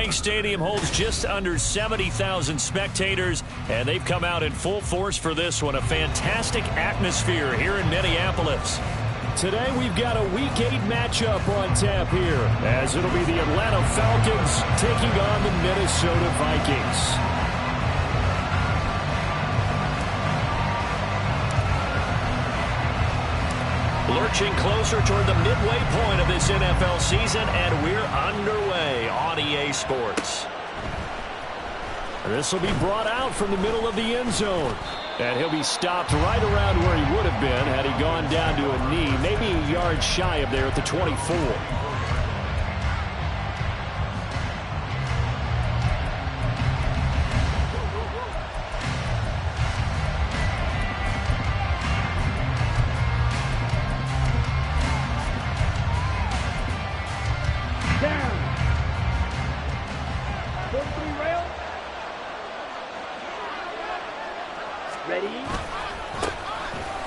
Bank Stadium holds just under 70,000 spectators, and they've come out in full force for this one. A fantastic atmosphere here in Minneapolis. Today we've got a Week 8 matchup on tap here, as it'll be the Atlanta Falcons taking on the Minnesota Vikings. Lurching closer toward the midway point of this NFL season, and we're underway on EA Sports. This will be brought out from the middle of the end zone. And he'll be stopped right around where he would have been had he gone down to a knee, maybe a yard shy of there at the 24.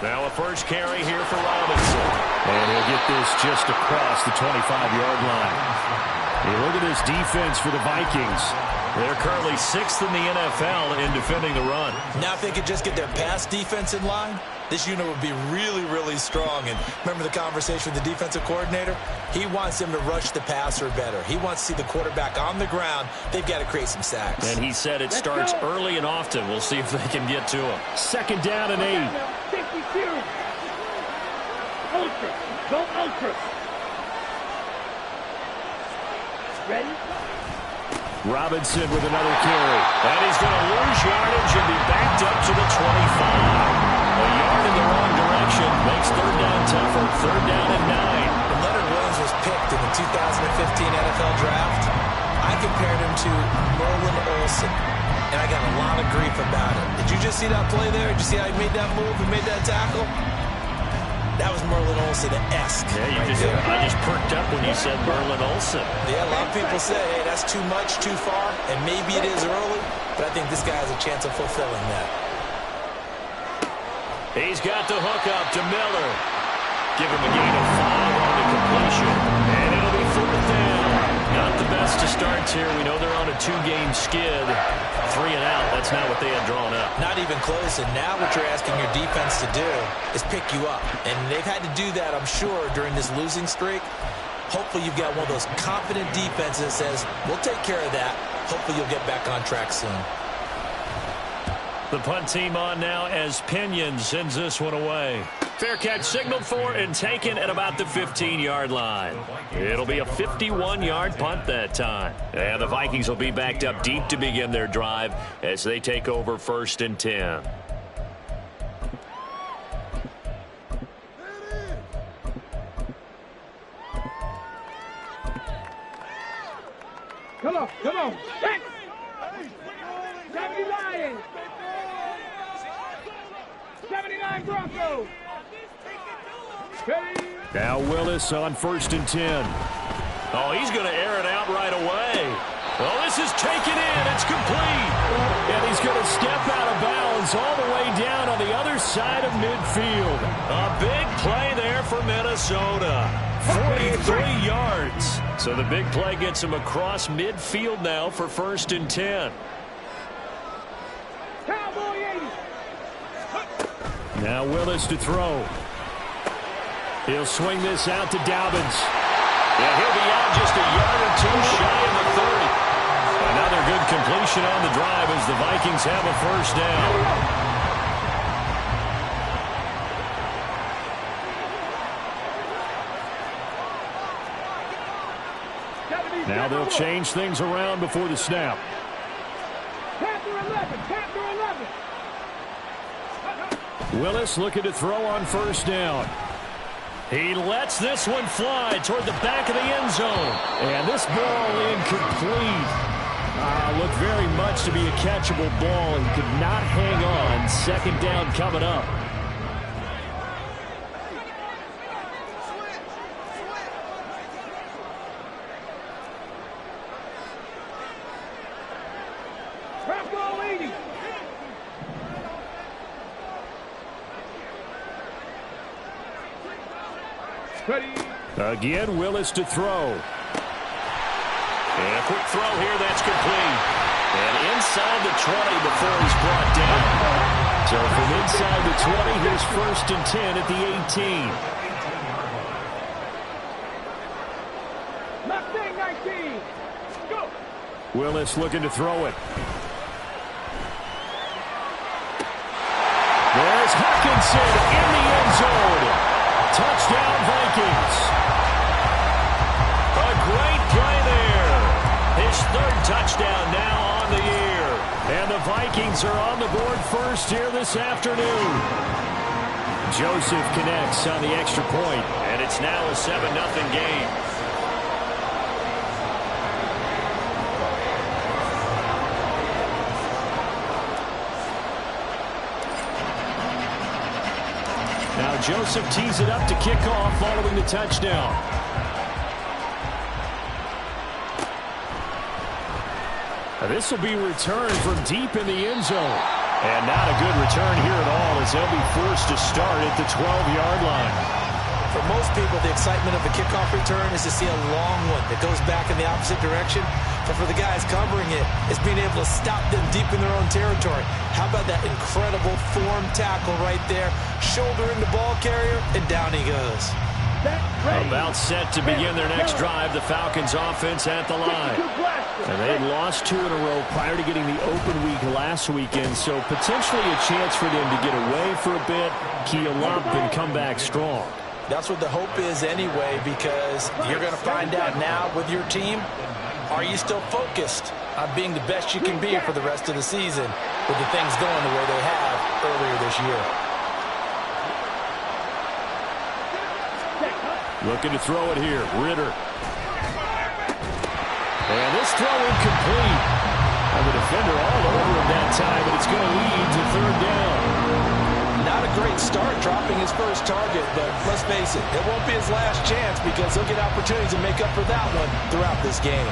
Now a first carry here for Robinson. And he'll get this just across the 25-yard line. Hey, look at this defense for the Vikings. They're currently 6th in the NFL in defending the run. Now if they could just get their pass defense in line, this unit would be really, really strong. And remember the conversation with the defensive coordinator? He wants them to rush the passer better. He wants to see the quarterback on the ground. They've got to create some sacks. And he said it starts early and often. We'll see if they can get to him. 2nd down and 8. Ultra. Go ultra. Ready? Robinson with another carry. And he's going to lose yardage and be backed up to the 25. A yard in the wrong direction makes 3rd down tougher. 3rd down and 9. When Leonard Williams was picked in the 2015 NFL Draft, I compared him to Merlin Olsen. And I got a lot of grief about it. Did you just see that play there? Did you see how he made that move and made that tackle? That was Merlin Olsen-esque. Yeah, I just perked up when you said Merlin Olsen. Yeah, a lot of people say, hey, that's too much, too far, and maybe it is early, but I think this guy has a chance of fulfilling that. He's got the hook up to Miller. Give him a gain of 5 on the completion, and it'll be 4th down. Not the best to start here. We know they're on a 2-game skid. 3 and out. That's not what they had drawn up. Not even close. And now what you're asking your defense to do is pick you up. And they've had to do that, I'm sure, during this losing streak. Hopefully you've got one of those confident defenses that says, we'll take care of that. Hopefully you'll get back on track soon. The punt team on now as Pinion sends this one away. Fair catch signaled for and taken at about the 15-yard line. It'll be a 51-yard punt that time. And the Vikings will be backed up deep to begin their drive as they take over 1st and 10. Come on, come on. 70 Lions. 79 Broncos. Now Willis on 1st and 10. Oh, he's going to air it out right away. Oh, this is taken in. It's complete. And he's going to step out of bounds all the way down on the other side of midfield. A big play there for Minnesota. 43 yards. So the big play gets him across midfield now for 1st and 10. Now Willis to throw. He'll swing this out to Dobbins. Yeah, he'll be out just a yard or 2 shy of the 30. Another good completion on the drive as the Vikings have a 1st down. Now they'll change things around before the snap. Panther 11, Panther 11. Willis looking to throw on 1st down. He lets this one fly toward the back of the end zone. And this ball incomplete. Looked very much to be a catchable ball and could not hang on. 2nd down coming up. Ready. Again, Willis to throw. And a quick throw here. That's 20 before he's brought down. So from inside the 20, here's 1st and 10 at the 18. Mustang 19. Go. Willis looking to throw it. There's Hockenson in the end zone. Touchdown, Vikings. A great play there. His 3rd touchdown now on the year. And the Vikings are on the board first here this afternoon. Joseph connects on the extra point. And it's now a 7-0 game. Now Joseph tees it up to kick off following the touchdown. Now this will be returned from deep in the end zone. And not a good return here at all as they'll be forced to start at the 12-yard line. For most people, the excitement of a kickoff return is to see a long one that goes back in the opposite direction. But for the guys covering it, it's being able to stop them deep in their own territory. How about that incredible form tackle right there? Shoulder in the ball carrier, and down he goes. About set to begin their next drive, the Falcons offense at the line. And they had lost 2 in a row prior to getting the open week last weekend, so potentially a chance for them to get away for a bit, keel up, and come back strong. That's what the hope is anyway, because you're going to find out now with your team, are you still focused on being the best you can be for the rest of the season with the things going the way they have earlier this year? Looking to throw it here, Ritter. And this throw incomplete. And the defender all over him that time, but it's going to lead to 3rd down. Not a great start dropping his first target, but let's face it, it won't be his last chance because he'll get opportunities to make up for that one throughout this game.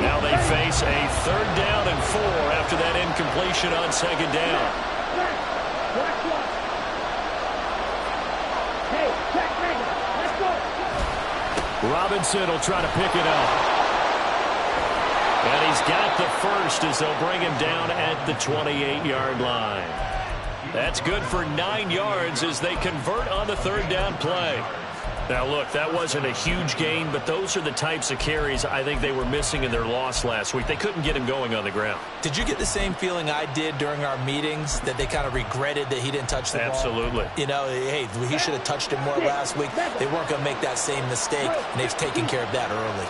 Now they face a 3rd down and 4 after that incompletion on 2nd down. Hey, check, let's go. Robinson will try to pick it up. And he's got the first as they'll bring him down at the 28-yard line. That's good for 9 yards as they convert on the 3rd down play. Now, look, that wasn't a huge gain, but those are the types of carries I think they were missing in their loss last week. They couldn't get him going on the ground. Did you get the same feeling I did during our meetings, that they kind of regretted that he didn't touch the ball? Absolutely. You know, hey, he should have touched it more last week. They weren't going to make that same mistake, and they've taken care of that early.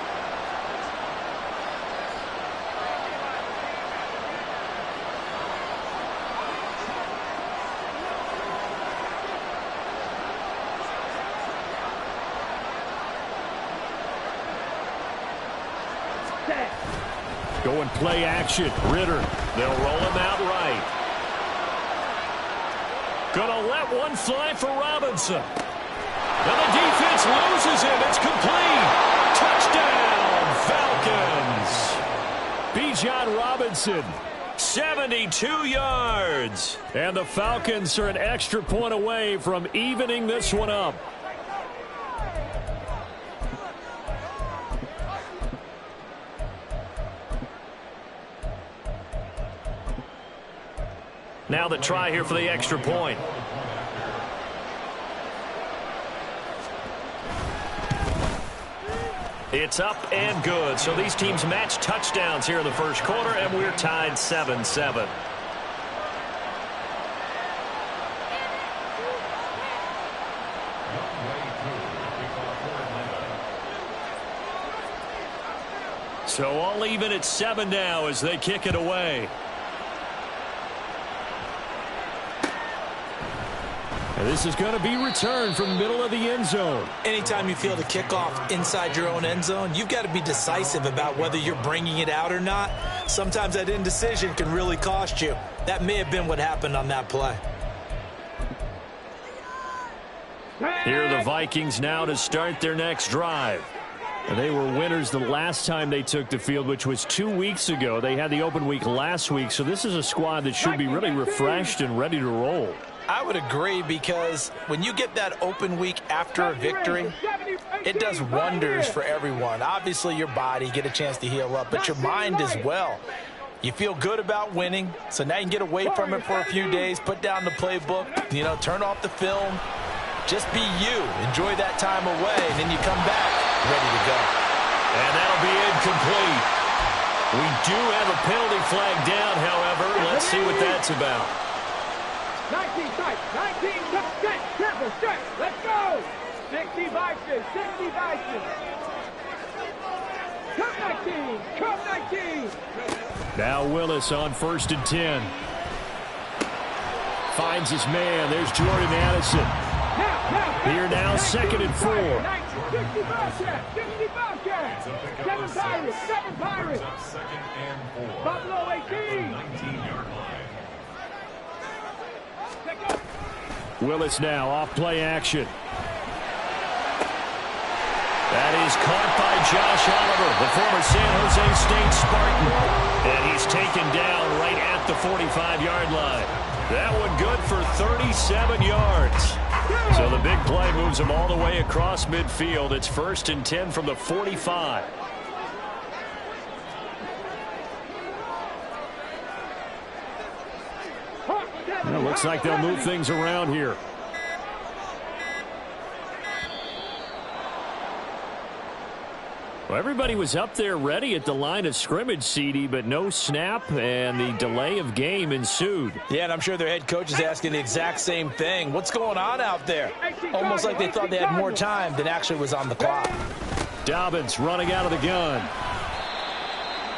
Going play action. Ritter. They'll roll him out right. Gonna let one fly for Robinson. And the defense loses him. It's complete. Touchdown, Falcons. Bijan Robinson. 72 yards. And the Falcons are an extra point away from evening this one up. Now the try here for the extra point. It's up and good. So these teams match touchdowns here in the first quarter, and we're tied 7-7. So all even at 7 now as they kick it away. And this is going to be returned from the middle of the end zone. Anytime you field a kickoff inside your own end zone, you've got to be decisive about whether you're bringing it out or not. Sometimes that indecision can really cost you. That may have been what happened on that play. Here are the Vikings now to start their next drive. And they were winners the last time they took the field, which was 2 weeks ago. They had the open week last week, so this is a squad that should be really refreshed and ready to roll. I would agree, because when you get that open week after a victory, it does wonders for everyone. Obviously, your body, get a chance to heal up, but your mind as well. You feel good about winning, so now you can get away from it for a few days, put down the playbook, turn off the film. Just be you. Enjoy that time away, and then you come back ready to go. And that'll be incomplete. We do have a penalty flag down, however. Let's see what that's about. 19 strikes, 19 straight, careful, straight, let's go! 60 vices, 60 vices. Come 19, come 19. Now Willis on 1st and 10. Finds his man. There's Jordan Addison. Here now, 2nd and 4. 60 Bobcats, 60 Bobcats. 7 Pirates, 7 Pirates. Buffalo 18. Willis now off play action. That is caught by Josh Oliver, the former San Jose State Spartan. And he's taken down right at the 45-yard line. That one good for 37 yards. So the big play moves him all the way across midfield. It's 1st and 10 from the 45. It looks like they'll move things around here. Well, everybody was up there ready at the line of scrimmage, CD, but no snap, and the delay of game ensued. Yeah, and I'm sure their head coach is asking the exact same thing. What's going on out there? Almost like they thought they had more time than actually was on the clock. Dobbins running out of the gun.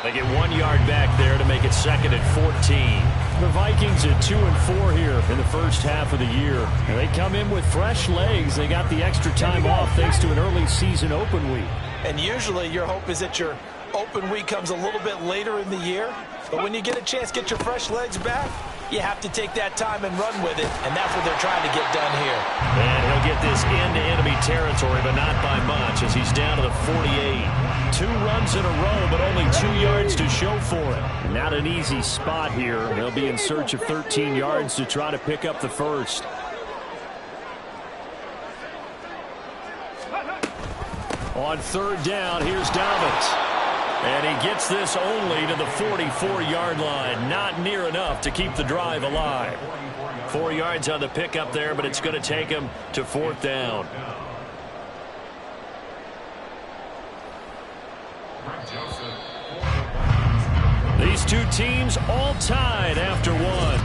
They get 1 yard back there to make it 2nd and 14. The Vikings at 2 and 4 here in the first half of the year. And they come in with fresh legs. They got the extra time off thanks to an early season open week. And usually your hope is that your open week comes a little bit later in the year. But when you get a chance to get your fresh legs back, you have to take that time and run with it. And that's what they're trying to get done here. And he'll get this into enemy territory, but not by much, as he's down to the 48. 2 runs in a row, but only 2 yards to show for it. Not an easy spot here. They'll be in search of 13 yards to try to pick up the first. On 3rd down, here's Dobbins. And he gets this only to the 44-yard line. Not near enough to keep the drive alive. 4 yards on the pickup there, but it's going to take him to 4th down. These two teams all tied after one.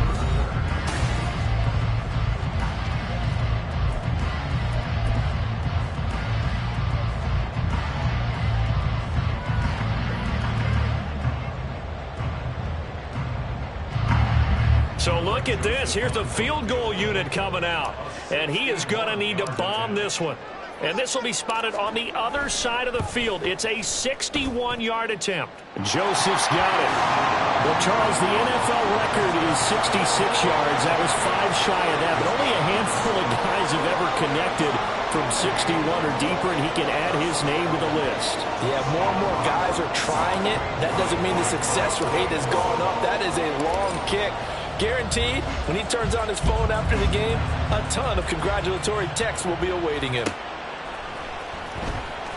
So look at this. Here's the field goal unit coming out. And he is going to need to bomb this one. And this will be spotted on the other side of the field. It's a 61-yard attempt. Joseph's got it. Well, Charles, the NFL record is 66 yards. That was 5 shy of that. But only a handful of guys have ever connected from 61 or deeper, and he can add his name to the list. Yeah, more and more guys are trying it. That doesn't mean the success rate has gone up. That is a long kick. Guaranteed, when he turns on his phone after the game, a ton of congratulatory texts will be awaiting him.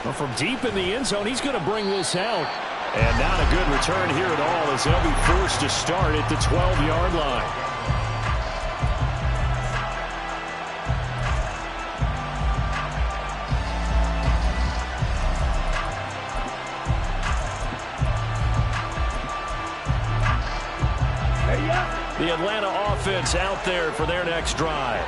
Well, from deep in the end zone, he's going to bring this out. And not a good return here at all, as they'll be forced to start at the 12-yard line. The Atlanta offense out there for their next drive.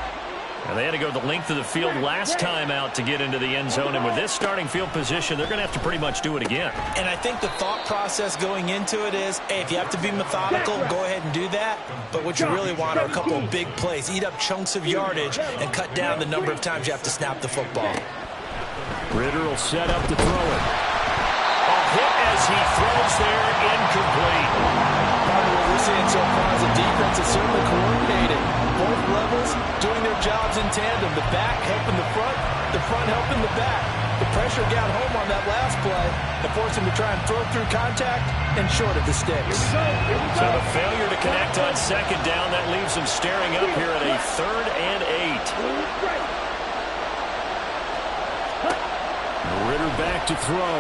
And they had to go the length of the field last time out to get into the end zone. And with this starting field position, they're going to have to pretty much do it again. And I think the thought process going into it is, hey, if you have to be methodical, go ahead and do that. But what you really want are a couple of big plays. Eat up chunks of yardage and cut down the number of times you have to snap the football. Ritter will set up to throw it. A hit as he throws there, incomplete. Part of what we're seeing so far is the defense is certainly coordinated. Both levels doing their jobs in tandem. The back helping the front helping the back. The pressure got home on that last play and forced him to try and throw through contact and short of the sticks. So the failure to connect on second down, that leaves him staring up here at a 3rd and 8. Ridder back to throw.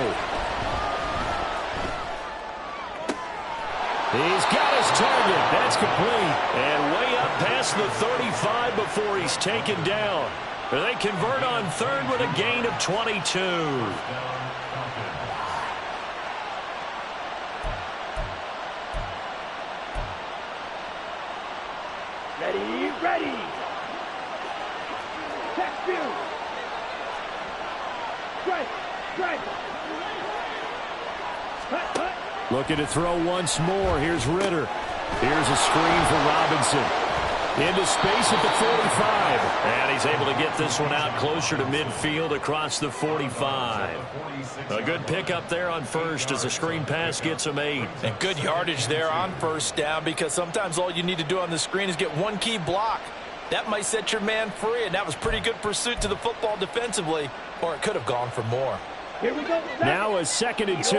He's got his target. That's complete. And way up past the 35 before he's taken down. They convert on 3rd with a gain of 22. Ready. Check two. Strike. Cut. Looking to throw once more. Here's Ridder. Here's a screen for Robinson. Into space at the 45. And he's able to get this one out closer to midfield across the 45. A good pickup there on first as the screen pass gets him 8. And good yardage there on first down, because sometimes all you need to do on the screen is get one key block. That might set your man free, and that was pretty good pursuit to the football defensively, or it could have gone for more. Here we go. Now a 2nd and 2.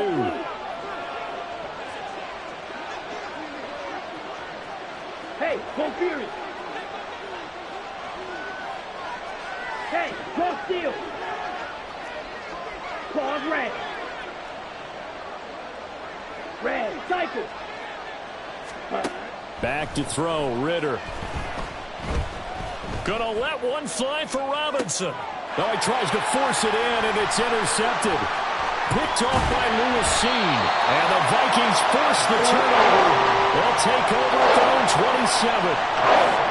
Hey, go Fury. Hey, go steal. Claws red. Cycle. Back to throw. Ridder. Gonna let one fly for Robinson. Oh, he tries to force it in, and it's intercepted. Picked off by Lewis Cine. And the Vikings force the turnover. They'll take over at their own 27.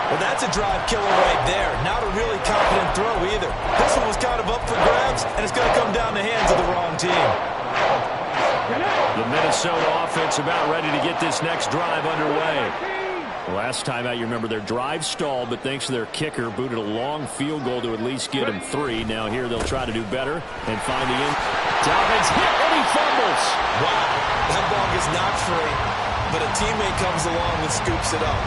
Well, that's a drive killer right there. Not a really confident throw either. This one was kind of up for grabs, and it's going to come down the hands of the wrong team. The Minnesota offense about ready to get this next drive underway. Last time out, you remember their drive stalled, but thanks to their kicker, booted a long field goal to at least get him 3. Now here they'll try to do better and find the end. Dobbins hit and he fumbles. Wow, that ball gets knocked free, but a teammate comes along and scoops it up.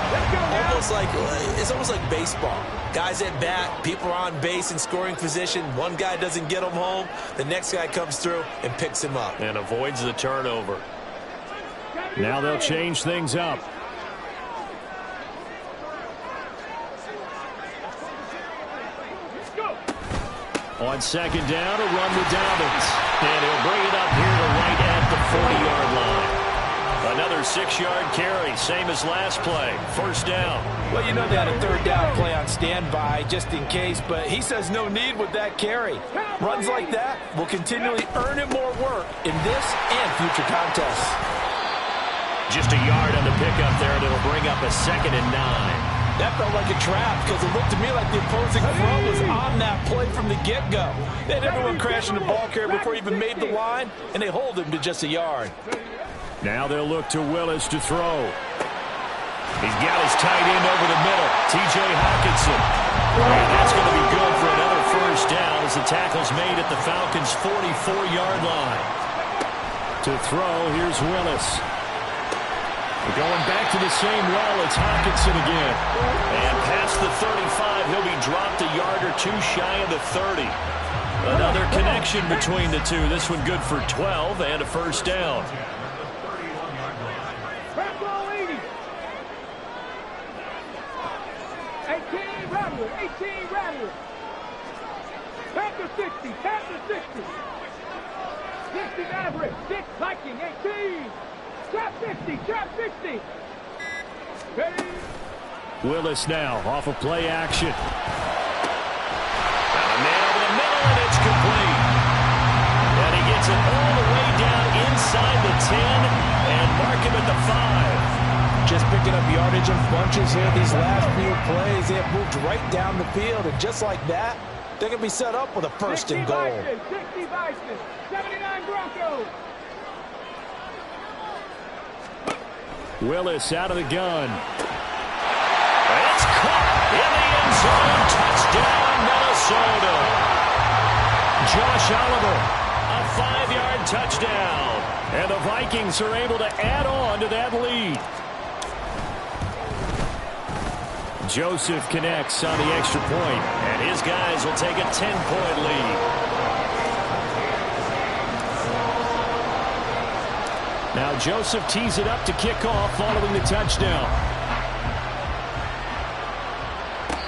It's almost like baseball. Guys at bat, people are on base in scoring position. One guy doesn't get him home. The next guy comes through and picks him up. And avoids the turnover. Now they'll change things up. On second down, a run with Dobbins. And he'll bring it up here to right at the 40-yard line. Another 6-yard carry, same as last play. First down. Well, you know they had a 3rd down play on standby just in case, but he says no need with that carry. Runs like that will continually earn him more work in this and future contests. Just a yard on the pickup there, and it'll bring up a 2nd and 9. That felt like a trap because it looked to me like the opposing front was on that play from the get-go. They had everyone crashing the ball carrier before he even made the line, and they hold him to just a yard. Now they'll look to Willis to throw. He's got his tight end over the middle, T.J. Hockenson. And that's going to be good for another first down as the tackle's made at the Falcons' 44-yard line. To throw, here's Willis. Going back to the same well, it's Hockenson again. And past the 35, he'll be dropped a yard or 2 shy of the 30. Another connection between the two. This one good for 12 and a first down. 18 Rattler. Back to 60. 60 Maverick. 6 Viking. 18. Trap 60. Ready. Willis now off of play action. And a man over the middle, and it's complete. And he gets it all the way down inside the 10 and mark him at the 5. Just picking up yardage in bunches here these last few plays. They have moved right down the field, and just like that, they're going to be set up with a first and goal. 60 Bison, 79 Broncos. Willis out of the gun. It's caught in the end zone. Touchdown, Minnesota. Josh Oliver. A 5-yard touchdown. And the Vikings are able to add on to that lead. Joseph connects on the extra point. And his guys will take a 10-point lead. Now Joseph tees it up to kick off following the touchdown.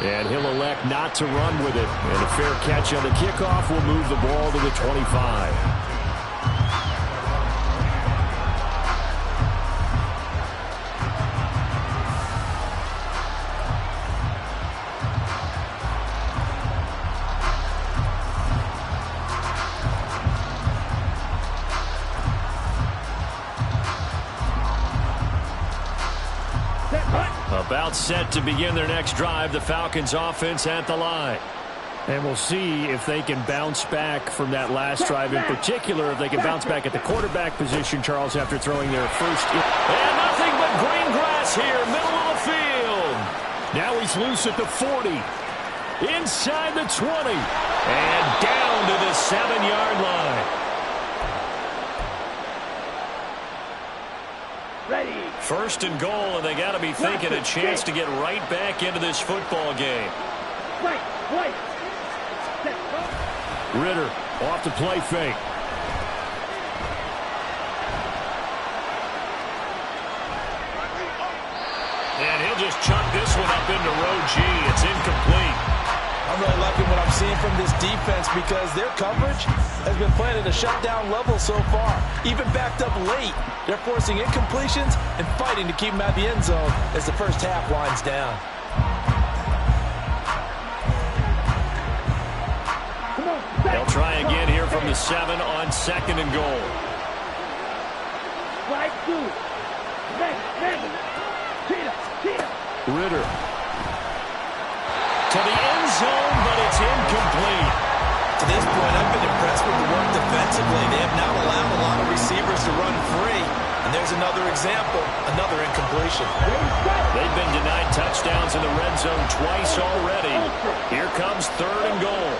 And he'll elect not to run with it. And a fair catch on the kickoff will move the ball to the 25. About set to begin their next drive, the Falcons offense at the line. And we'll see if they can bounce back from that last drive, in particular if they can bounce back at the quarterback position, Charles, after throwing their first. And nothing but green grass here, middle of the field. Now he's loose at the 40. Inside the 20. And down to the 7-yard line. Ready. First and goal, and they got to be thinking a chance to get right back into this football game. Right. Ritter off the play fake. And he'll just chuck this one up into row G. It's incomplete. I'm really liking what I'm seeing from this defense because their coverage has been playing at a shutdown level so far. Even backed up late, they're forcing incompletions and fighting to keep them out of the end zone as the first half winds down. They'll try again here from the 7 on second and goal. Right, two. Ritter. To the end zone, but it's incomplete. To this point, I've been impressed with the work defensively. They have not allowed a lot of receivers to run free. And there's another example, another incompletion. They've been denied touchdowns in the red zone twice already. Here comes third and goal.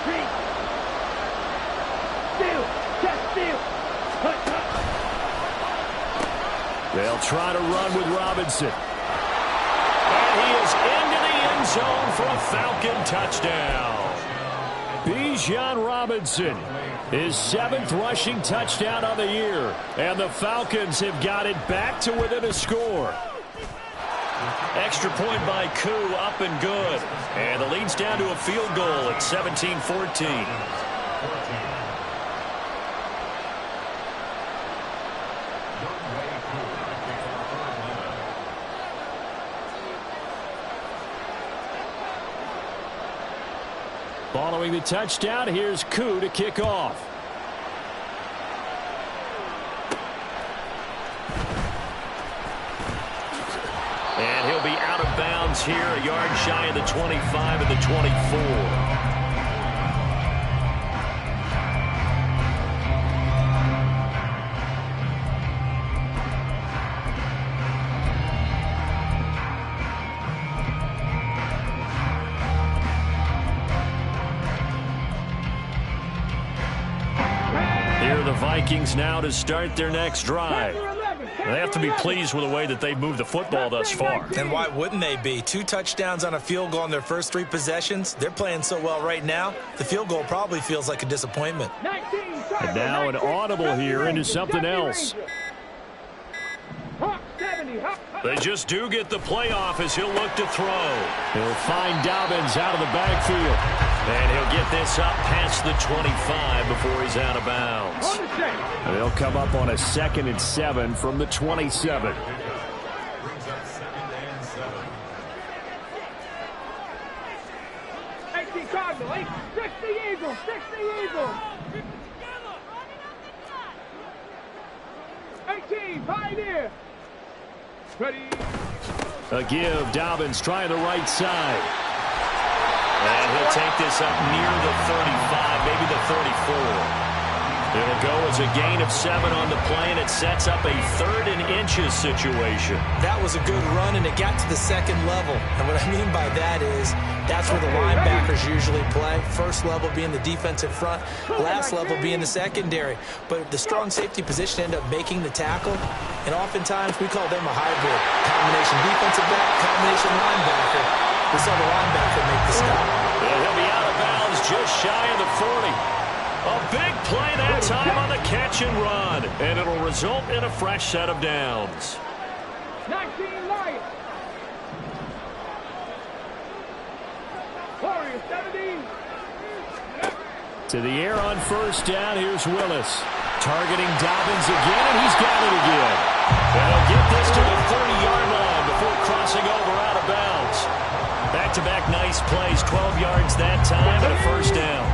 They'll try to run with Robinson. And he is into the end zone for a Falcon touchdown. Bijan Robinson, his 7th rushing touchdown on the year. And the Falcons have got it back to within a score. Extra point by Koo, up and good. And the lead's down to a field goal at 17-14. Following the touchdown, here's Koo to kick off. And he'll be out of bounds here, a yard shy of the 25 and the 24. Vikings now to start their next drive. They have to be pleased with the way that they've moved the football thus far. And why wouldn't they be? 2 touchdowns on a field goal in their first 3 possessions. They're playing so well right now, the field goal probably feels like a disappointment. And now an audible here into something else. They just do get the playoff as he'll look to throw. He'll find Dobbins out of the backfield. And he'll get this up past the 25 before he's out of bounds. They'll come up on a 2nd and 7 from the 27. Cardinal, 60 Eagles, 60 Eagles. 18, Pioneer. Ready. A give, Dobbins trying the right side. And he'll take this up near the 35, maybe the 34. It'll go as a gain of 7 on the play, and it sets up a 3rd and inches situation. That was a good run, and it got to the 2nd level. And what I mean by that is that's where the linebackers usually play. First level being the defensive front, last level being the secondary. But the strong safety position ended up making the tackle, and oftentimes we call them a hybrid. Combination defensive back, combination linebacker. We saw the linebacker make the stop. And he'll be out of bounds just shy of the 40. A big play that time on the catch and run, and it'll result in a fresh set of downs. 19 Lions. Warriors 17. To the air on first down. Here's Willis. Targeting Dobbins again, and he's got it again. And he'll get this to the 30-yard line before crossing over out of bounds. Back-to-back nice plays, 12 yards that time, and a first down.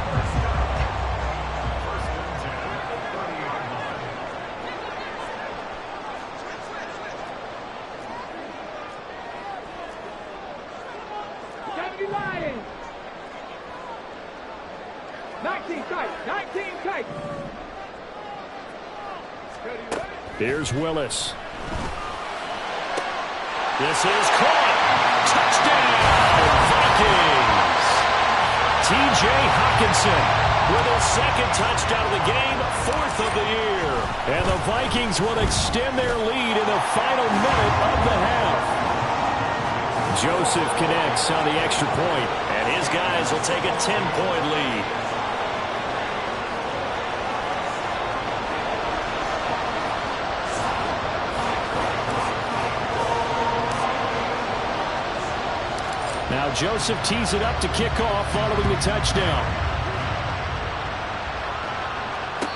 Lions. 19 tight. 19 tight. Here's Willis. This is caught. Touchdown, Vikings. T.J. Hockenson with his second touchdown of the game, 4th of the year. And the Vikings will extend their lead in the final minute of the half. Joseph connects on the extra point, and his guys will take a 10-point lead. Now Joseph tees it up to kick off following the touchdown.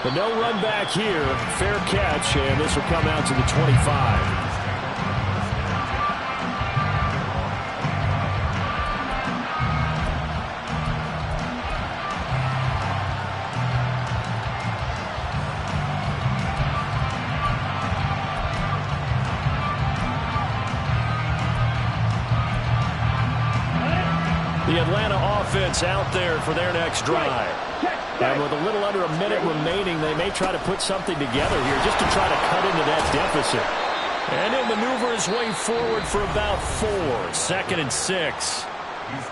But no run back here. Fair catch, and this will come out to the 25. The Atlanta offense out there for their next drive. And with a little under a minute remaining, they may try to put something together here just to try to cut into that deficit. And he'll maneuver his way forward for about 4. 2nd and 6.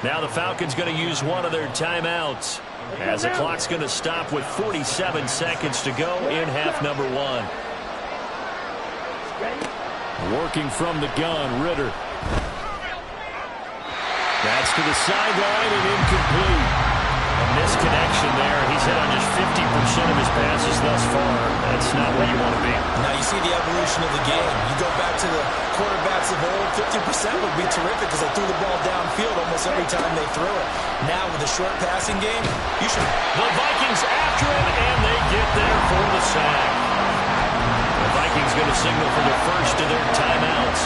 Now the Falcons going to use one of their timeouts as the clock's going to stop with 47 seconds to go in half number 1. Working from the gun, Ritter. That's to the sideline and incomplete. A misconnection there. He's hit on just 50% of his passes thus far. That's not where you want to be. Now you see the evolution of the game. You go back to the quarterbacks of old, 50% would be terrific because they threw the ball downfield almost every time they threw it. Now with the short passing game, you should... The Vikings after him, and they get there for the sack. The Vikings going to signal for the first of their timeouts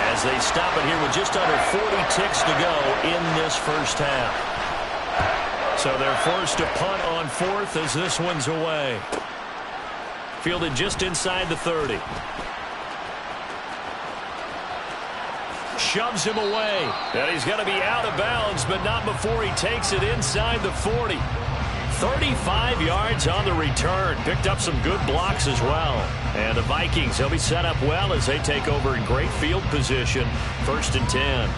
as they stop it here with just under 40 ticks to go in this first half. So they're forced to punt on 4th as this one's away. Fielded just inside the 30. Shoves him away. And he's going to be out of bounds, but not before he takes it inside the 40. 35 yards on the return. Picked up some good blocks as well. And the Vikings, they'll be set up well as they take over in great field position. 1st and 10.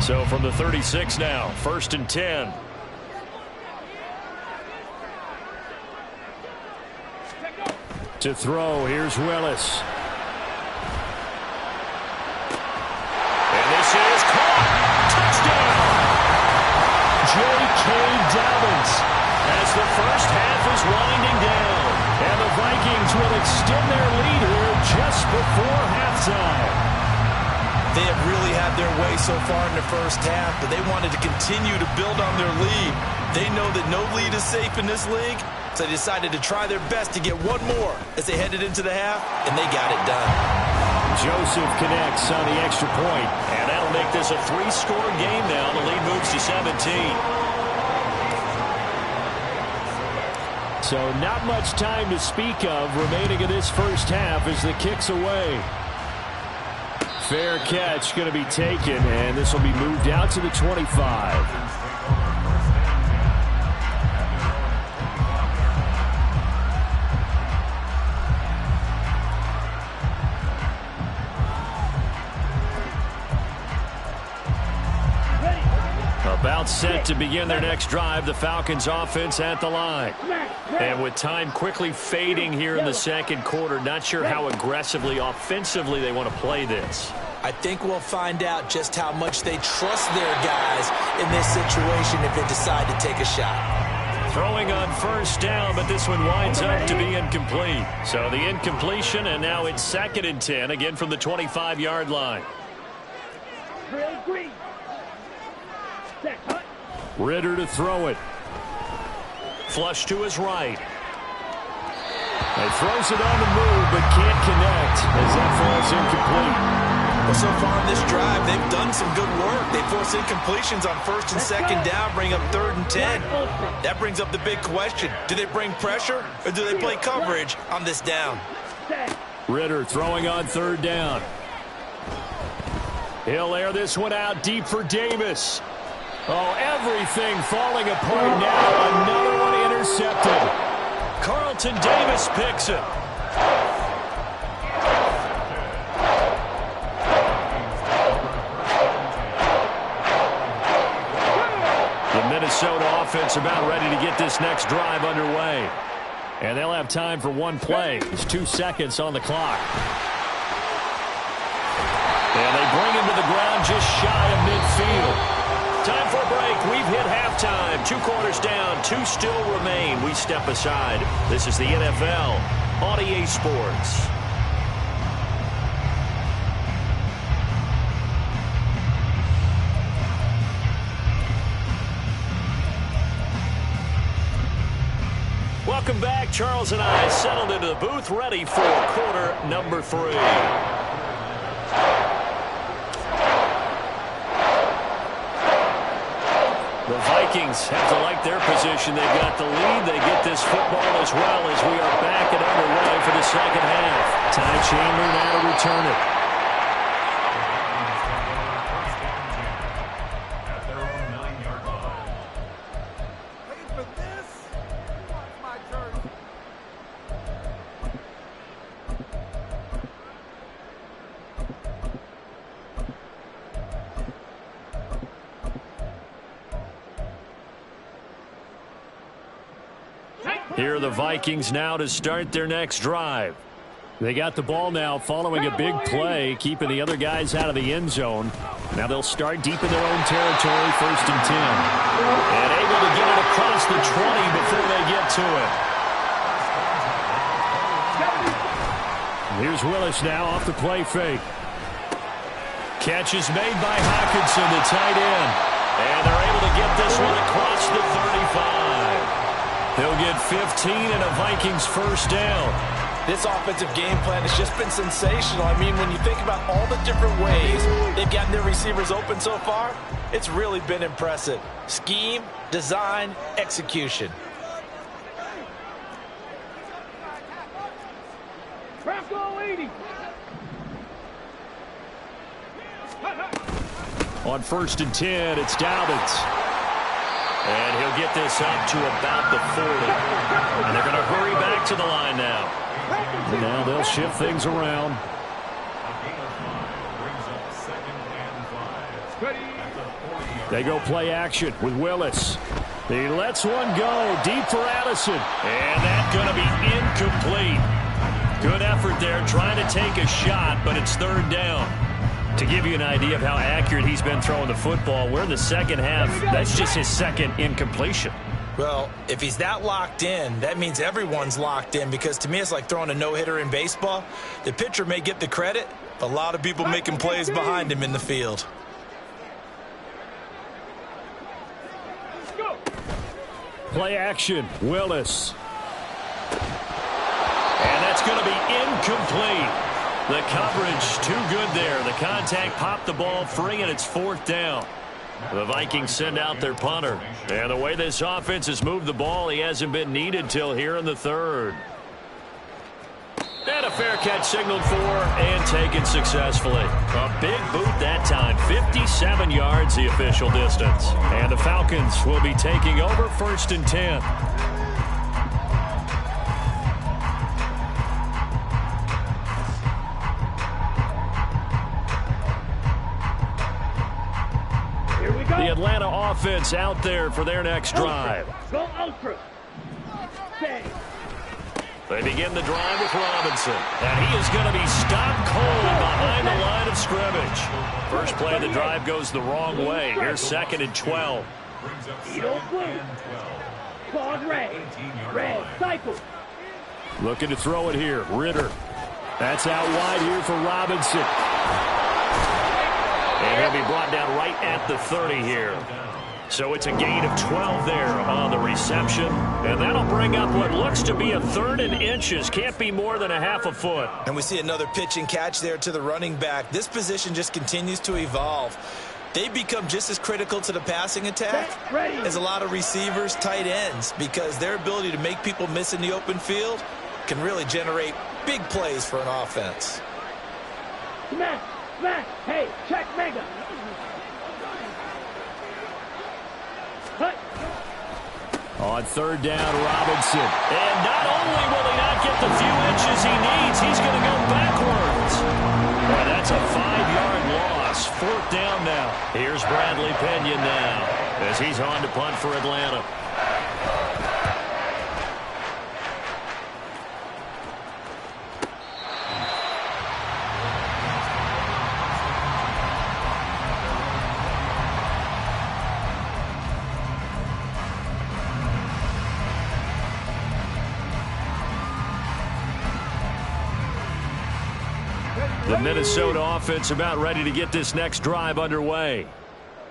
So from the 36 now, 1st and 10. To throw, here's Willis. And this is caught. Touchdown! J.K. Dobbins. As the first half is winding down. And the Vikings will extend their lead here just before halftime. They have really had their way so far in the first half, but they wanted to continue to build on their lead. They know that no lead is safe in this league, so they decided to try their best to get one more as they headed into the half, and they got it done. Joseph connects on the extra point. And that'll make this a 3-score game now. The lead moves to 17. So not much time to speak of remaining in this first half as the kick's away. Fair catch going to be taken, and this will be moved out to the 25. About about set to begin their next drive. The Falcons offense at the line. And with time quickly fading here in the second quarter, not sure how aggressively, offensively they want to play this. I think we'll find out just how much they trust their guys in this situation if they decide to take a shot. Throwing on first down, but this one winds up to be incomplete. So the incompletion, and now it's 2nd and 10, again from the 25-yard line. Ridder to throw it. Flush to his right. He throws it on the move, but can't connect as that falls incomplete. Well, so far in this drive, they've done some good work. They force incompletions on 1st and 2nd down, bring up 3rd and 10. That brings up the big question. Do they bring pressure, or do they play coverage on this down? Ridder throwing on 3rd down. He'll air this one out deep for Davis. Oh, everything falling apart now. Another one intercepted. Carlton Davis picks it. The Minnesota offense about ready to get this next drive underway. And they'll have time for one play. It's 2 seconds on the clock. And they bring him to the ground just shy of midfield. Time for a break. We've hit halftime. 2 quarters down. 2 still remain. We step aside. This is the NFL on EA Sports. Welcome back. Charles and I settled into the booth, ready for quarter number 3. The Vikings have to like their position. They've got the lead. They get this football as well as we are back and underway for the second half. Ty Chandler now to return it. Here are the Vikings now to start their next drive. They got the ball now following a big play, keeping the other guys out of the end zone. Now they'll start deep in their own territory, 1st and 10. And able to get it across the 20 before they get to it. Here's Willis now off the play fake. Catch is made by Hockenson, the tight end. And they're able to get this one across the 35. They'll get 15 and a Vikings first down. This offensive game plan has just been sensational. I mean, when you think about all the different ways they've gotten their receivers open so far, it's really been impressive. Scheme, design, execution. On 1st and 10, it's Dobbins. And he'll get this up to about the 40. And they're going to hurry back to the line now. And now they'll shift things around. They go play action with Willis. He lets one go deep for Addison. And that's going to be incomplete. Good effort there trying to take a shot, but it's 3rd down. To give you an idea of how accurate he's been throwing the football, we're in the second half. That's just his 2nd incompletion. Well, if he's that locked in, that means everyone's locked in, because to me it's like throwing a no-hitter in baseball. The pitcher may get the credit, but a lot of people making plays behind him in the field. Play action, Willis. And that's going to be incomplete. The coverage too good there. The contact popped the ball free, and it's 4th down. The Vikings send out their punter. And the way this offense has moved the ball, he hasn't been needed till here in the 3rd. And a fair catch signaled for and taken successfully. A big boot that time. 57 yards the official distance. And the Falcons will be taking over 1st and 10. The Atlanta offense out there for their next drive. Go ultra. Stay. They begin the drive with Robinson. And he is going to be stopped cold behind the line of scrimmage. First play of the drive goes the wrong way. Here's 2nd and 12. Claude Ray. Ray, cycle. Looking to throw it here. Ritter. That's out wide here for Robinson. And he'll be brought down right at the 30 here. So it's a gain of 12 there on the reception. And that'll bring up what looks to be a 3rd and inches. Can't be more than a half a foot. And we see another pitch and catch there to the running back. This position just continues to evolve. They become just as critical to the passing attack as a lot of receivers, tight ends, because their ability to make people miss in the open field can really generate big plays for an offense. Smash, smash, hey, check mega. Cut. On 3rd down, Robinson. And not only will he not get the few inches he needs, he's going to go backwards. Boy, that's a 5-yard loss. 4th down now. Here's Bradley Pinion now as he's on to punt for Atlanta. The Minnesota offense about ready to get this next drive underway.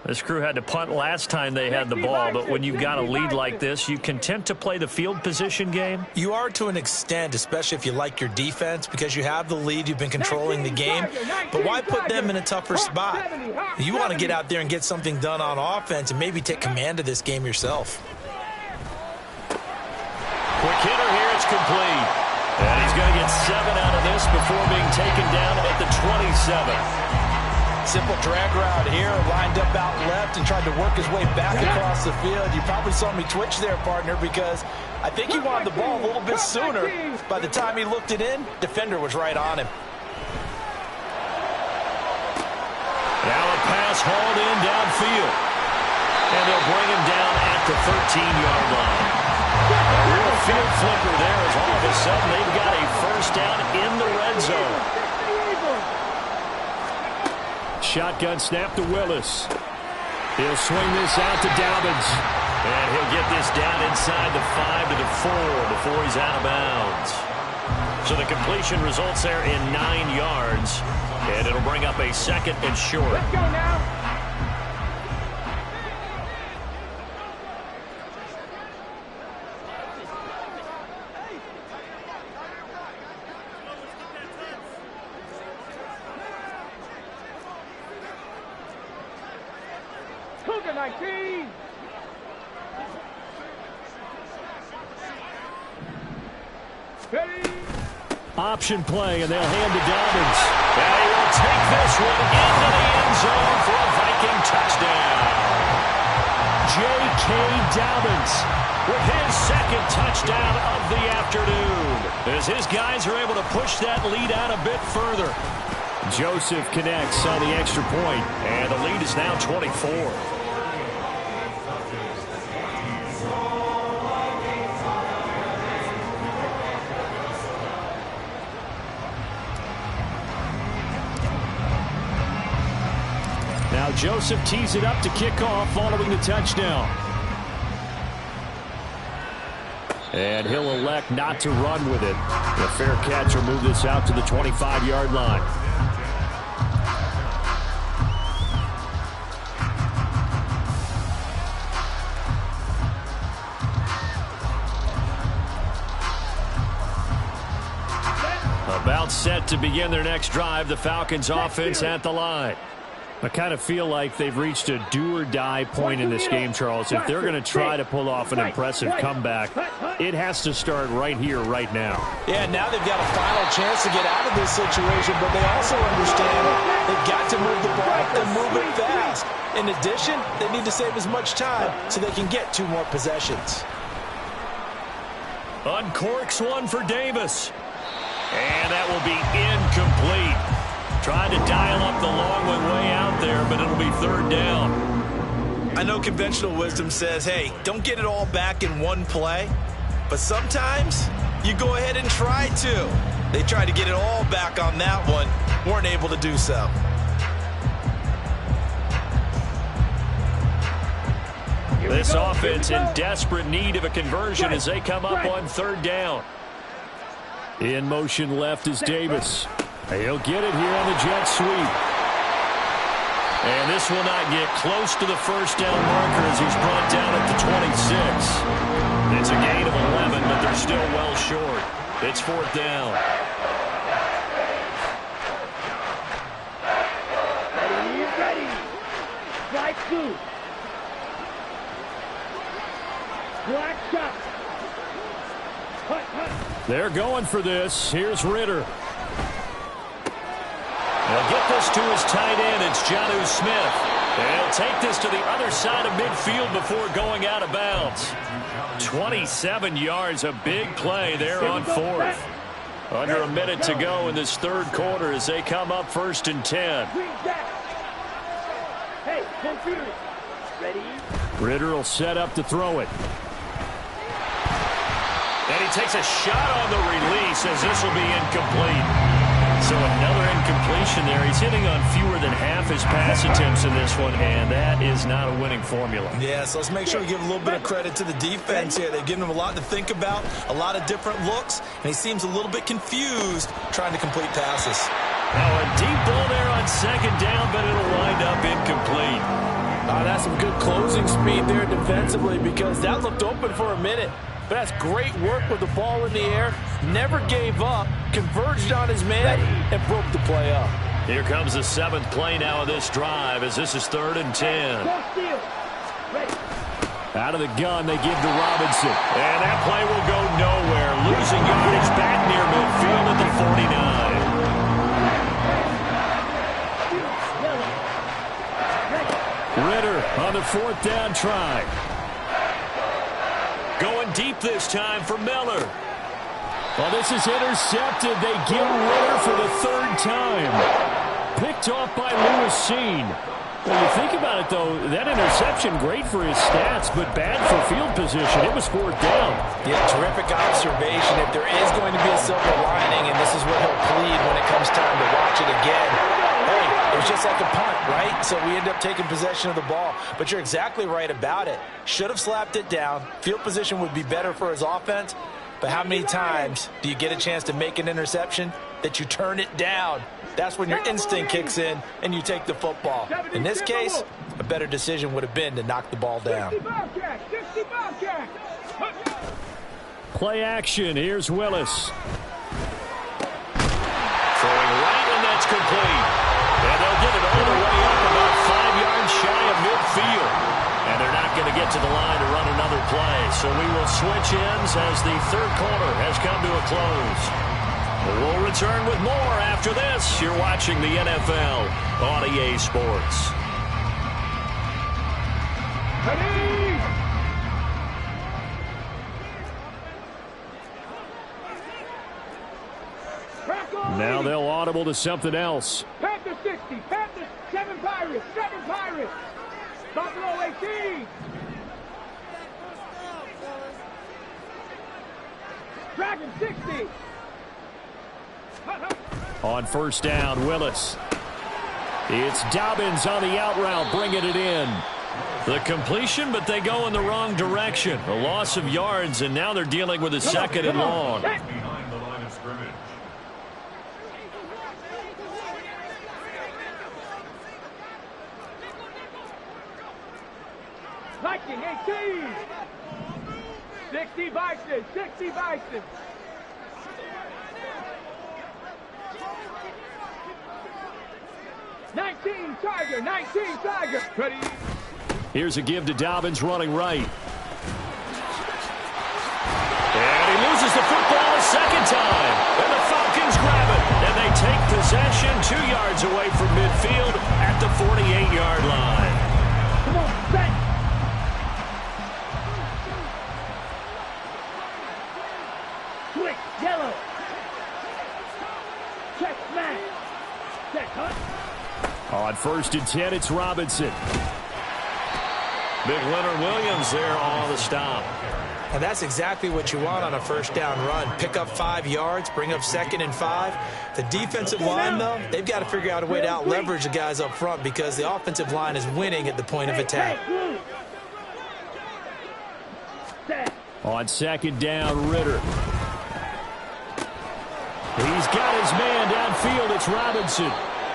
This crew had to punt last time they had the ball, but when you've got a lead like this, you content to play the field position game? You are to an extent, especially if you like your defense, because you have the lead, you've been controlling the game. But why put them in a tougher spot? You want to get out there and get something done on offense and maybe take command of this game yourself. Quick hitter here, it's complete. And he's going to get 7 out of this before being taken down at the 27. Simple drag route here, lined up out left and tried to work his way back across the field. You probably saw me twitch there, partner, because I think he wanted the ball a little bit sooner. By the time he looked it in, defender was right on him. Now a pass hauled in downfield. And they'll bring him down at the 13-yard line. A real field flipper there as all of a sudden they've got a 1st down in the red zone. Shotgun snap to Willis. He'll swing this out to Dobbins. And he'll get this down inside the 5 to the 4 before he's out of bounds. So the completion results there in 9 yards. And it'll bring up a 2nd and short. Let's go now. Cougar 19. Ready. Option play, and they'll hand to Dobbins. And he will take this one into the end zone for a Viking touchdown. J.K. Dobbins with his 2nd touchdown of the afternoon. As his guys are able to push that lead out a bit further. Joseph connects on the extra point. And the lead is now 24. Now Joseph tees it up to kick off following the touchdown. And he'll elect not to run with it. The fair catch will move this out to the 25-yard line. About set to begin their next drive, the Falcons offense at the line. I kind of feel like they've reached a do-or-die point in this game, Charles. If they're going to try to pull off an impressive comeback, it has to start right here, right now. Yeah, now they've got a final chance to get out of this situation, but they also understand they've got to move the ball and move it fast. In addition, they need to save as much time so they can get 2 more possessions. Uncorks one for Davis. And that will be incomplete. Tried to dial up the long one way out there, but it'll be 3rd down. I know conventional wisdom says, hey, don't get it all back in one play. But sometimes you go ahead and try to. They tried to get it all back on that one. Weren't able to do so. This offense in desperate need of a conversion as they come up on third down. In motion left is Davis. He'll get it here on the jet sweep. And this will not get close to the first down marker as he's brought down at the 26. It's a gain of 11, but they're still well short. It's fourth down. Ready. Strike two. Black shot. They're going for this. Here's Ritter. They'll get this to his tight end. It's Jonnu Smith. They'll take this to the other side of midfield before going out of bounds. 27 yards, a big play there on fourth. Under a minute to go in this third quarter as they come up first and 10. Hey, computer. Ready? Ritter will set up to throw it. And he takes a shot on the release as this will be incomplete. So another incompletion there. He's hitting on fewer than half his pass attempts in this one, and that is not a winning formula. Yeah, so let's make sure we give a little bit of credit to the defense here. They've given him a lot to think about, a lot of different looks, and he seems a little bit confused trying to complete passes. Now a deep ball there on second down, but it'll wind up incomplete. That's some good closing speed there defensively because that looked open for a minute. But that's great work with the ball in the air. Never gave up, converged on his man, and broke the play up. Here comes the seventh play now of this drive as this is 3rd and 10. Out of the gun, they give to Robinson. And that play will go nowhere. Losing yardage back near midfield at the 49. Ritter on the 4th down try. Going deep this time for Miller. Well, this is intercepted. They give Ritter for the 3rd time. Picked off by Lewis Cine. When you think about it, though, that interception, great for his stats, but bad for field position. It was 4th down. Yeah, terrific observation. If there is going to be a silver lining, and this is what he'll plead when it comes time to watch it again, hey, it was just like a punt, right? So we end up taking possession of the ball. But you're exactly right about it. Should have slapped it down. Field position would be better for his offense. But how many times do you get a chance to make an interception that you turn it down? That's when your instinct kicks in and you take the football. In this case, a better decision would have been to knock the ball down. Play action. Here's Willis. Throwing right, and that's complete. And they'll get it all the way up about 5 yards shy of midfield. And they're not going to get to the line to run another play. So we will switch ends as the third quarter has come to a close. We'll return with more after this. You're watching the NFL on EA Sports. Now they'll audible to something else. Panther 60, Panther 7 Pirates, 7 Pirates. Buffalo 18. Dragon 60. On first down, Willis. It's Dobbins on the out route, bringing it in. The completion, but they go in the wrong direction. A loss of yards, and now they're dealing with a second and long. Behind the line of scrimmage. Viking 18. 60 Bison, 60 Bison. Tiger, 19 Tiger. Ready. Here's a give to Dobbins running right. And he loses the football a second time. And the Falcons grab it. And they take possession 2 yards away from midfield at the 48-yard line. Come on, set. Quick, yellow. Check, smash. Check, hunt. On first and 10, it's Robinson. Big Leonard Williams there on the stop. And that's exactly what you want on a first down run. Pick up 5 yards, bring up 2nd and 5. The defensive line, though, they've got to figure out a way to out-leverage the guys up front because the offensive line is winning at the point of attack. On 2nd down, Ritter. He's got his man downfield. It's Robinson.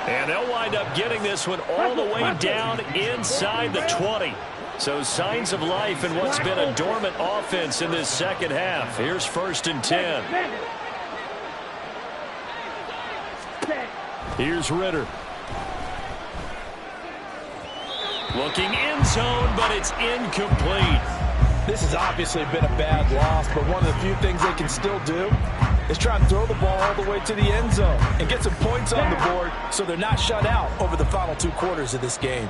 And they'll wind up getting this one all the way down inside the 20. So signs of life in what's been a dormant offense in this second half. Here's 1st and 10. Here's Ritter. Looking end zone, but it's incomplete. This has obviously been a bad loss, but one of the few things they can still do is try and throw the ball all the way to the end zone and get some points on the board so they're not shut out over the final 2 quarters of this game.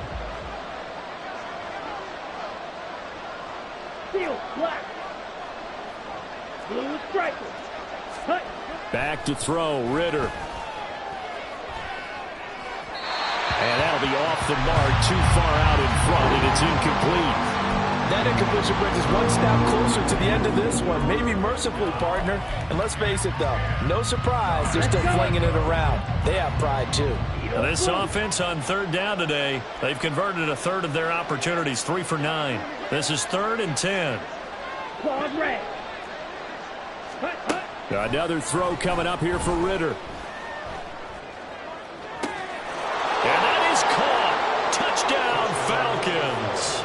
Back to throw, Ritter. And that'll be off the mark, too far out in front, and it's incomplete. That incompletion brings us one step closer to the end of this one. Maybe mercifully, partner. And let's face it, though, no surprise, they're still flinging it around. They have pride, too. Now this offense on 3rd down today, they've converted 1/3 of their opportunities, 3 for 9. This is 3rd and 10. Another throw coming up here for Ritter. And that is caught. Touchdown, Falcons.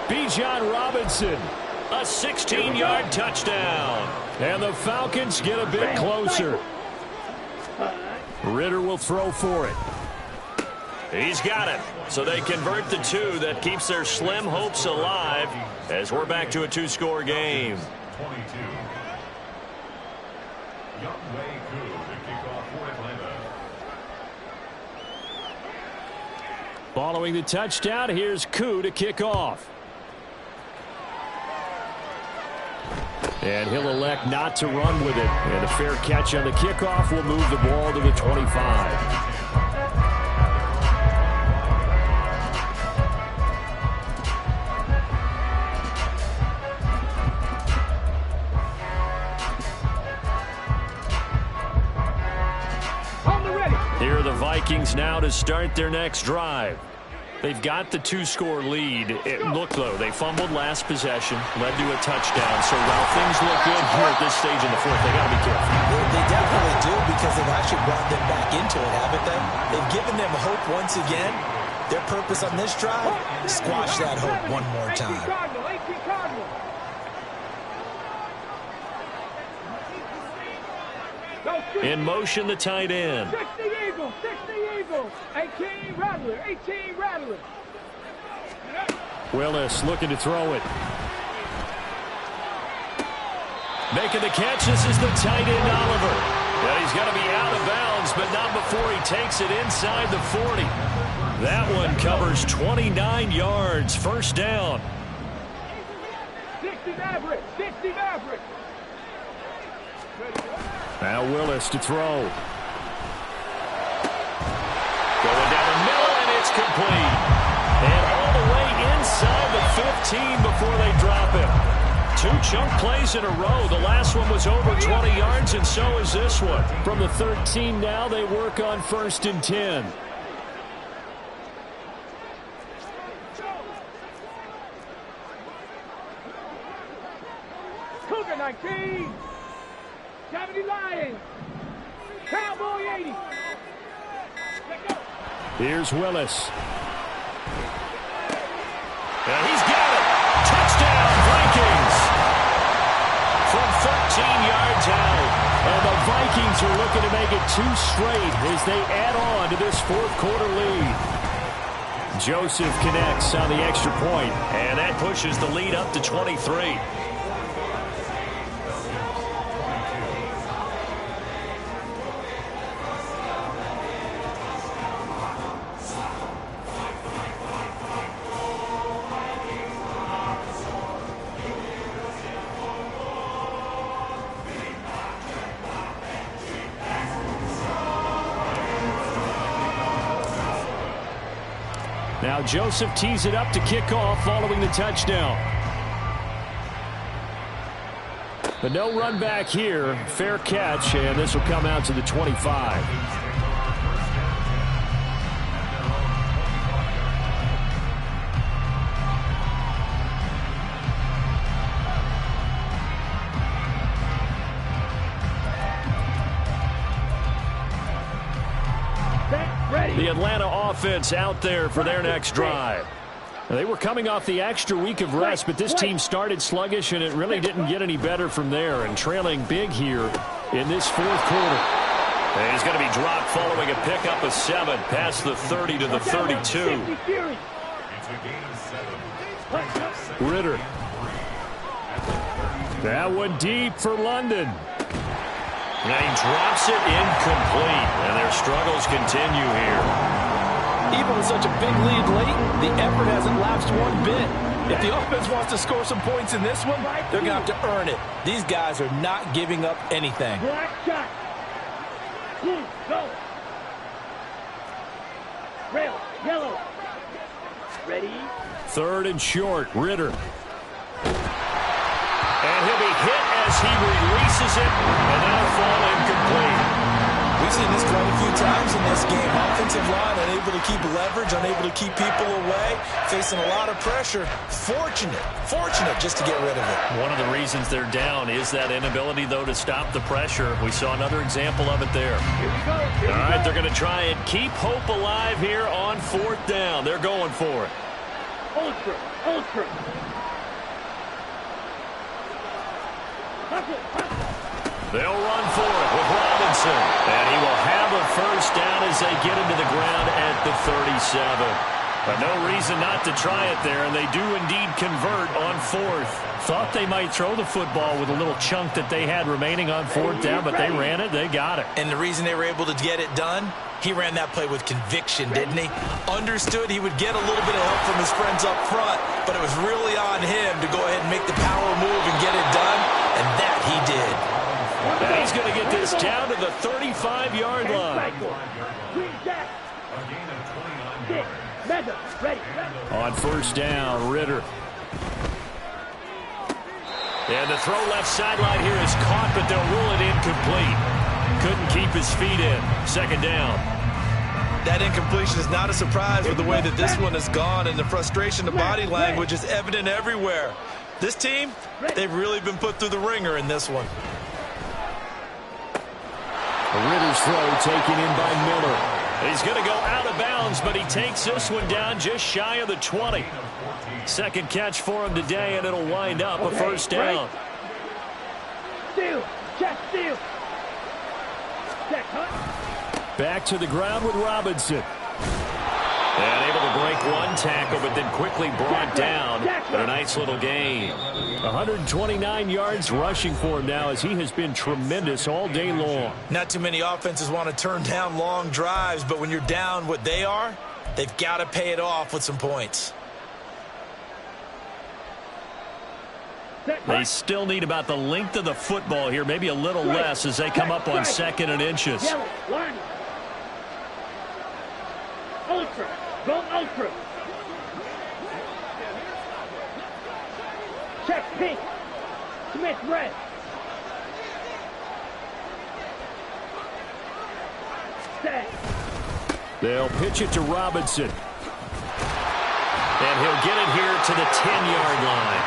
Bijan Robinson. A 16-yard touchdown. And the Falcons get a bit closer. Ritter will throw for it. He's got it. So they convert the 2. That keeps their slim hopes alive as we're back to a 2-score game. 22. Younghoe Koo to kick off for Atlanta. Following the touchdown, here's Koo to kick off. And he'll elect not to run with it. And a fair catch on the kickoff will move the ball to the 25. Here are the Vikings now to start their next drive. They've got the 2-score lead. Look, though, they fumbled last possession, led to a touchdown. So while things look good here at this stage in the 4th, they got to be careful. They definitely do because they've actually brought them back into it, haven't they? They've given them hope once again. Their purpose on this drive, squash that hope one more time. In motion, the tight end. 60 Eagles, 18 Rattler, 18 Rattler. Willis looking to throw it. Making the catch, this is the tight end, Oliver. Yeah, he's going to be out of bounds, but not before he takes it inside the 40. That one covers 29 yards, 1st down. 60 Maverick, 60 Maverick. Now Willis to throw. Going down the middle, and it's complete. And all the way inside the 15 before they drop him. 2 chunk plays in a row. The last one was over 20 yards, and so is this one. From the 13 now, they work on 1st and 10. Cougar 19. 70 Lions. Cowboy 80. Here's Willis. And he's got it. Touchdown, Vikings. From 13 yards out. And the Vikings are looking to make it 2 straight as they add on to this 4th quarter lead. Joseph connects on the extra point. And that pushes the lead up to 23. Now Joseph tees it up to kick off following the touchdown. But no run back here. Fair catch, and this will come out to the 25. The Atlanta offense out there for their next drive. Now, they were coming off the extra week of rest, but this team started sluggish, and it really didn't get any better from there, and trailing big here in this fourth quarter. And he's going to be dropped following a pickup of 7 past the 30 to the 32. Ritter. That one deep for London. Now he drops it incomplete, and their struggles continue here. Even with such a big lead late, the effort hasn't lapsed one bit. If the offense wants to score some points in this one, they're going to have to earn it. These guys are not giving up anything. Black shot. Blue, go. Red, yellow. Ready? 3rd and short. Ritter. And he'll be hit as he releases it, and that'll fall incomplete. We've seen this quite a few times in this game. Offensive line unable to keep leverage, unable to keep people away, facing a lot of pressure. Fortunate just to get rid of it. One of the reasons they're down is that inability, though, to stop the pressure. We saw another example of it there. All right, they're going to try and keep hope alive here on 4th down. They're going for it. Ultra. They'll run for it with Robinson. And he will have a first down as they get into the ground at the 37. But no reason not to try it there, and they do indeed convert on 4th. Thought they might throw the football with a little chunk that they had remaining on 4th down, but they ran it, they got it. And the reason they were able to get it done, he ran that play with conviction, didn't he? Understood he would get a little bit of help from his friends up front, but it was really on him to go ahead and make the power move and get it done, and that he did. And he's going to get this down to the 35-yard line. On 1st down, Ritter. And the throw left sideline here is caught, but they'll rule it incomplete. Couldn't keep his feet in. 2nd down. That incompletion is not a surprise with the way that this one has gone, and the frustration, the body language is evident everywhere. This team, they've really been put through the ringer in this one. Ritter's throw taken in by Miller. He's going to go out of bounds, but he takes this one down just shy of the 20. 2nd catch for him today, and it'll wind up a first down. Steal. Check, steal. Check, hunt. Back to the ground with Robinson. And able to break one tackle, but then quickly brought down. But a nice little gain. 129 yards rushing for him now, as he has been tremendous all day long. Not too many offenses want to turn down long drives, but when you're down what they are, they've got to pay it off with some points. They still need about the length of the football here, maybe a little less as they come up on 2nd and inches. Ultra. Go ultra. Check pink. Smith red. Set. They'll pitch it to Robinson. And he'll get it here to the 10-yard line.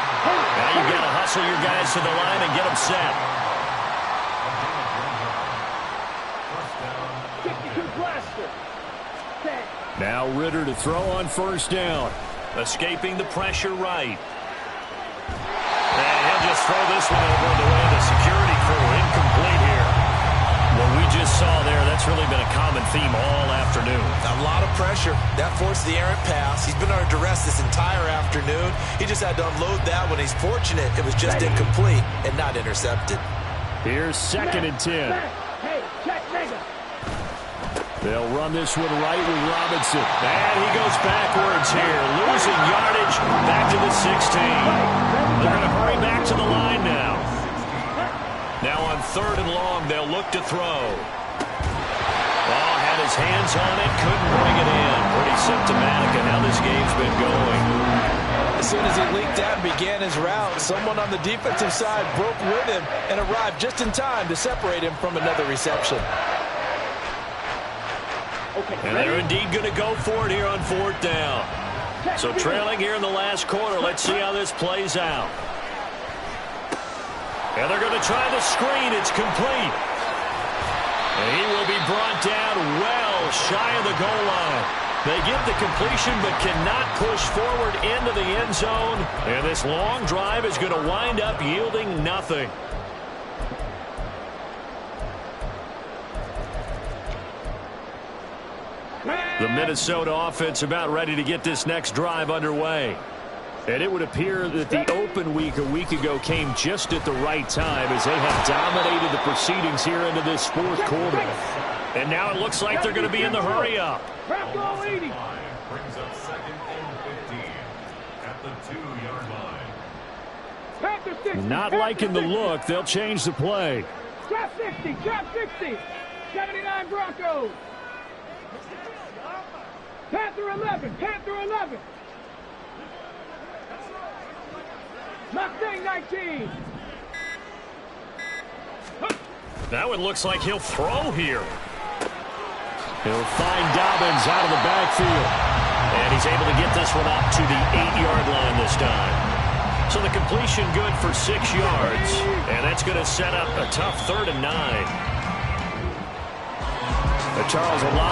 Now you've got to hustle your guys to the line and get them set. 62 blaster. Set. Now Ritter to throw on 1st down. Escaping the pressure right. And he'll just throw this one over the way of the security crew. Incomplete here. What we just saw there, that's really been a common theme all afternoon. A lot of pressure. That forced the errant pass. He's been under duress this entire afternoon. He just had to unload that one. He's fortunate it was just incomplete and not intercepted. Here's 2nd and 10. Hey, check mega. They'll run this one right with Robinson. And he goes backwards here, losing yardage back to the 16. They're going to hurry back to the line now. Now on 3rd and long, they'll look to throw. Oh, got his hands on it, couldn't bring it in. Pretty symptomatic of how this game's been going. As soon as he leaked out and began his route, someone on the defensive side broke with him and arrived just in time to separate him from another reception. And they're indeed going to go for it here on 4th down. So trailing here in the last quarter. Let's see how this plays out. And they're going to try the screen. It's complete. And he will be brought down well shy of the goal line. They get the completion but cannot push forward into the end zone. And this long drive is going to wind up yielding nothing. The Minnesota offense about ready to get this next drive underway. And it would appear that the open week a week ago came just at the right time as they have dominated the proceedings here into this 4th quarter. And now it looks like they're going to be in the hurry-up. Brings up 2nd and 15 at the 2-yard line. Not liking the look. They'll change the play. Trap 60, trap 60. 79 Broncos. Panther 11, Panther 11. Mustang 19. That one looks like he'll throw here. He'll find Dobbins out of the backfield. And he's able to get this one up to the 8-yard line this time. So the completion good for 6 yards. And that's going to set up a tough 3rd and 9. Charles, a lot